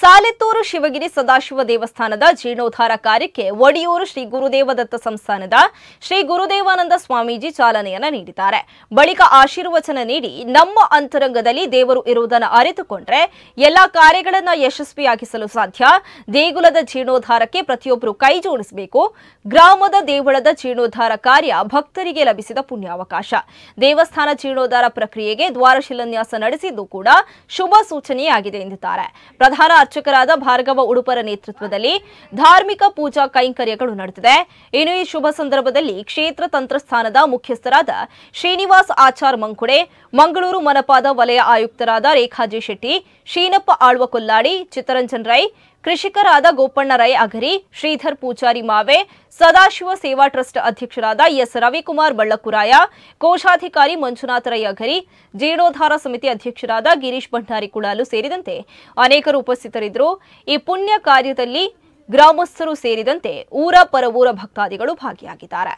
ಸಾಲೆತ್ತೂರು ಶಿವಗಿರಿ ಸದಾಶಿವ ದೇವಸ್ಥಾನದ ಜೀರ್ಣೋದ್ಧಾರ ಕಾರ್ಯಕ್ಕೆ ಒಡಿಯೂರು ಶ್ರೀ ಗುರುದೇವದತ್ತ ಸಂಸ್ಥಾನದ ಶ್ರೀ ಗುರುದೇವಾನಂದ ಸ್ವಾಮೀಜಿ ಚಾಲನೆಯನ್ನ ನೀಡಿದ್ದಾರೆ. ಬಳಿಕ ಆಶೀರ್ವಚನ ನೀಡಿ ನಮ್ಮ ಅಂತರಂಗದಲ್ಲಿ ದೇವರು ಇರುವುದನ್ನು ಅರಿತುಕೊಂಡ್ರೆ ಎಲ್ಲಾ ಕಾರ್ಯಗಳನ್ನು ಯಶಸ್ವಿಯಾಗಿಸಲು ಸಾಧ್ಯ. ದೇಗುಲದ ಜೀರ್ಣೋದ್ಧಾರಕ್ಕೆ ಪ್ರತಿಯೊಬ್ಬರು ಕೈ ಜೋಡಿಸಬೇಕು. ಗ್ರಾಮದ ದೇವಳದ ಜೀರ್ಣೋದ್ಧಾರ ಕಾರ್ಯ ಭಕ್ತರಿಗೆ ಲಭಿಸಿದ ಪುಣ್ಯಾವಕಾಶ. ದೇವಸ್ಥಾನ ಜೀರ್ಣೋದ್ಧಾರ ಪ್ರಕ್ರಿಯೆಗೆ ದ್ವಾರ ಶಿಲಾನ್ಯಾಸ ನಡೆಸಿದ್ದು ಕೂಡ ಶುಭ ಸೂಚನೆಯಾಗಿದೆ ಎಂದಿದ್ದಾರೆ. ಪ್ರಧಾನ ಅರ್ಚಕರಾದ ಭಾರ್ಗವ ಉಡುಪರ ನೇತೃತ್ವದಲ್ಲಿ ಧಾರ್ಮಿಕ ಪೂಜಾ ಕೈಂಕರ್ಯಗಳು ನಡೆದಿದೆ. ಇನ್ನು ಈ ಶುಭ ಸಂದರ್ಭದಲ್ಲಿ ಕ್ಷೇತ್ರ ತಂತ್ರಸ್ಥಾನದ ಮುಖ್ಯಸ್ಥರಾದ ಶ್ರೀನಿವಾಸ್ ಆಚಾರ್ ಮಂಕುಡೆ, ಮಂಗಳೂರು ಮನಪಾದ ವಲಯ ಆಯುಕ್ತರಾದ ರೇಖಾಜಿ ಶೆಟ್ಟಿ, ಶೀನಪ್ಪ ಆಳ್ವ ಕೊಲ್ಲಾಡಿ, ಚಿತ್ತರಂಜನ್ ರೈ, ಕೃಷಿಕರಾದ ಗೋಪಣ್ಣ ರೈ ಅಗರಿ, ಶ್ರೀಧರ್ ಪೂಜಾರಿ ಮಾವೆ, ಸದಾಶಿವ ಸೇವಾ ಟ್ರಸ್ಟ್ ಅಧ್ಯಕ್ಷರಾದ ಎಸ್ ರವಿಕುಮಾರ್ ಬಳ್ಳಕುರಾಯ, ಕೋಶಾಧಿಕಾರಿ ಮಂಜುನಾಥ ರೈ ಅಗರಿ, ಜೀರ್ಣೋದ್ಧಾರ ಸಮಿತಿ ಅಧ್ಯಕ್ಷರಾದ ಗಿರೀಶ್ ಭಂಡಾರಿ ಕುಳಾಲು ಸೇರಿದಂತೆ ಅನೇಕರು ಉಪಸ್ಥಿತರಿದ್ದರು. ಈ ಪುಣ್ಯ ಕಾರ್ಯದಲ್ಲಿ ಗ್ರಾಮಸ್ಥರು ಸೇರಿದಂತೆ ಊರ ಪರವೂರ ಭಕ್ತಾದಿಗಳು ಭಾಗಿಯಾಗಿದ್ದಾರೆ.